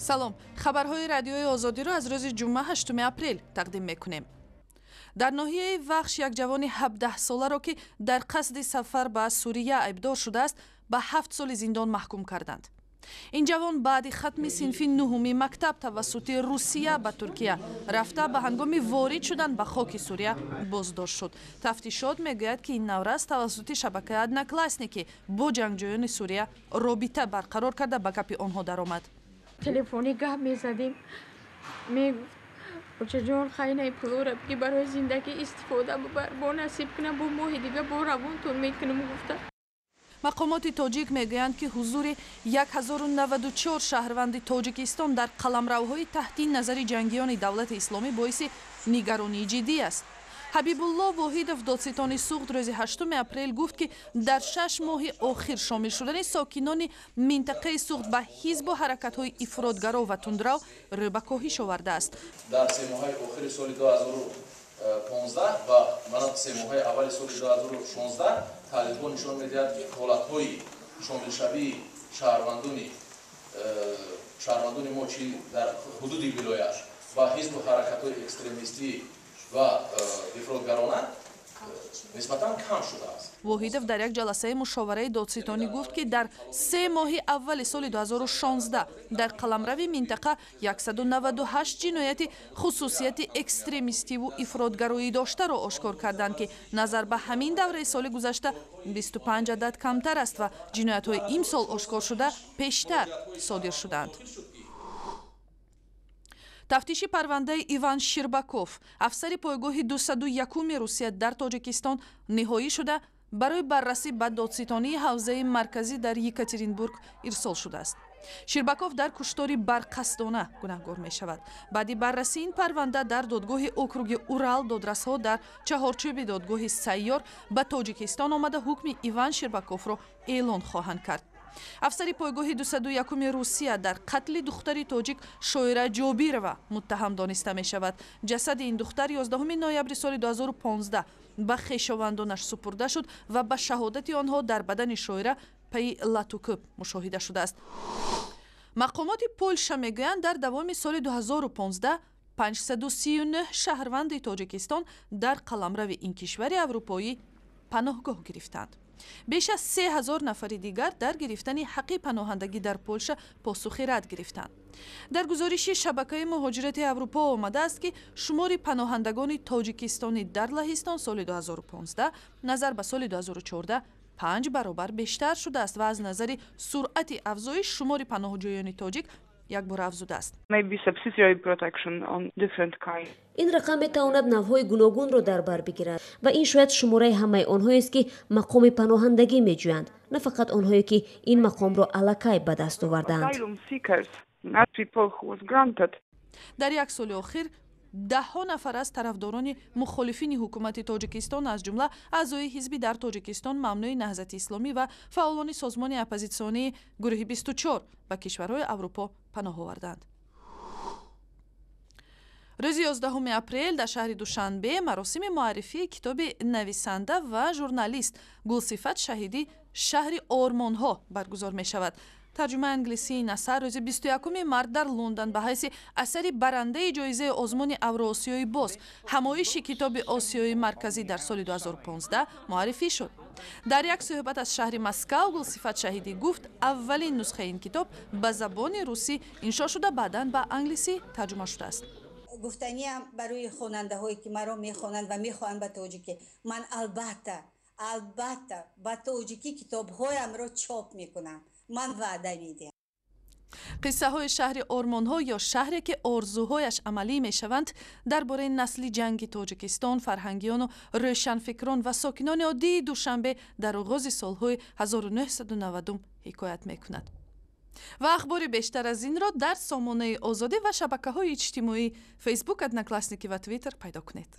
салом, хабарҳои радиои озодиро аз рӯзи ҷумъа 8 апрел тақдим мекунем. дар ноҳияи вахш як ҷавони 17 соларо ки дар қасди сафар ба Сурия айбдор шудааст ба 7 соли зиндон маҳкум карданд. ин ҷавон баъди хатми синфи 9-уми мактаб тавассути Русия ба Туркия рафта ба ҳангоми ворид шудан ба хоки Сурия боздошт шуд. тафтишот мегӯяд ки ин наврас тавассути шабакаи одноклассники бо ҷангҷӯёни Сурия робита барқарор карда ба гапи онҳо даромад. телефони гап мезадем, мегуфт бочаҷон хайнаи пулро ки барои зиндагӣ истифода бибар, бо насиб кунам, бо моҳи дига бо равонтон мекунам гуфта. мақомоти тоҷик мегӯянд ки ҳузури 1094 шаҳрванди Тоҷикистон дар қаламравҳои таҳти назари ҷангиёни давлати исломӣ боиси нигаронии ҷиддӣ аст. ҳабибулло воҳидов додситони суғд рӯзи 8 апрел гуфт ки дар 6 моҳи охир шомил шудани сокинони минтақаи суғд ба ҳизбу ҳаракатҳои ифротгаро ва тундрав рӯ ба коҳиш овардааст. дар 3 моҳаи охири соли 2015 ва манат 3 моҳаи аввали соли 2016 таҳлилҳо нишон медиҳад ки ҳолатҳои шомилшавии шаҳрвандони мо чи дар ҳудуди вилояш ва ҳизбу ҳаракатҳои экстремистӣ ва ифротгарона нисбатан кам шудааст. воҳидов дар як ҷаласаи мушовараи додситонӣ гуфт ки дар 3 моҳи аввали соли 2016 дар қаламрави минтақа 198 ҷинояти хусусияти экстремистиву ифротгароӣ доштаро ошкор карданд ки назар ба ҳамин давраи соли гузашта 25 адад камтар аст ва ҷиноятҳои имсол ошкор шуда пештар содир шуданд. тафтиши парвандаи Иван Щербаков, афсари пойгоҳи 201-уми Русия дар Тоҷикистон ниҳоӣ шуда барои баррасӣ ба додситонии ҳавзаи марказӣ дар Екатеринбург ирсол шудааст. Щербаков дар куштори барқасдона гунаҳгор мешавад. баъди баррасии ин парванда дар додгоҳи округи Урал додрасҳо дар чаҳорчӯби додгоҳи сайёр ба Тоҷикистон омада ҳукми Иван Щербаковро эълон хоҳанд кард. афсари пойгоҳи 201-уми Русия дар қатли духтари тоҷик Шоира Ҷобирова муттаҳам дониста мешавад. ҷасади ин духтар 11 ноябри соли 2015 ба хешовандонаш супурда шуд ва ба шаҳодати онҳо дар бадани Шоира пайи латукӯб мушоҳида шудааст. мақомоти Польша мегӯянд дар давоми соли 2015 539 шаҳрванди Тоҷикистон дар қаламрави ин кишвари аврупоӣ паноҳгоҳ гирифтанд. беш аз 3000 нафари дигар дар гирифтани ҳаққи паноҳандагӣ дар Полша посухи рад гирифтанд. дар гузориши шабакаи муҳоҷирати Аврупо омадааст ки шумори паноҳандагони тоҷикистонӣ дар Лаҳистон соли 2015 назар ба соли 2014 5 баробар бештар шудааст ва аз назари суръати афзоиш шумори паноҳҷӯёни тоҷик якбора афзудааст. ин рақам метавонад навъҳои гуногунро дар бар бигирад ва ин шояд шумораи ҳамаи онҳоест ки мақоми паноҳандагӣ меҷӯянд, на фақат онҳое ки ин мақомро аллакай ба даст овардаанд. дар як соли охир даҳҳо нафар аз тарафдорони мухолифини ҳукумати Тоҷикистон аз ҷумла аъзои ҳизби дар Тоҷикистон мамнӯи наҳзати исломӣ ва фаъолони созмони оппозитсионии гурӯҳи 24 ба кишварҳои Аврупо паноҳ оварданд. рӯзи 11 апрел дар шаҳри Душанбе маросими муаррифии китоби нависанда ва журналист Гулсифат Шаҳидӣ шаҳри ормонҳо баргузор мешавад. тарҷумаи англисии ин асар рӯзи 21 март дар Лондон ба ҳайси асари барандаи ҷоизаи озмуни Авроосиёи боз ҳамоиши китоби Осиёи марказӣ дар соли 2015 муаррифӣ шуд. дар як суҳбат аз шаҳри Москав Гулсифат Шаҳидӣ гуфт аввалин нусхаи ин китоб ба забони русӣ иншо шуда баъдан ба англисӣ тарҷума шудааст. гуфтаниам барои хонандаҳое ки маро мехонанд ва мехоҳанд ба тоҷикӣ, ман албатта ба тоҷикӣ китобҳоямро чоп мекунам. ман ваъда медиҳам. қиссаҳои шаҳри ормонҳо ё шаҳре ки орзуҳояш амалӣ мешаванд дар бораи насли ҷанги Тоҷикистон, фарҳангиёну рӯшанфикрон ва сокинони оддии Душанбе дар оғози солҳои 1990 ҳикоят мекунад. ва ахбори бештар аз инро дар сомонаи Озодӣ ва шабакаҳои иҷтимоӣ Фейсбук, Одноклассники ва Твиттер пайдо кунед.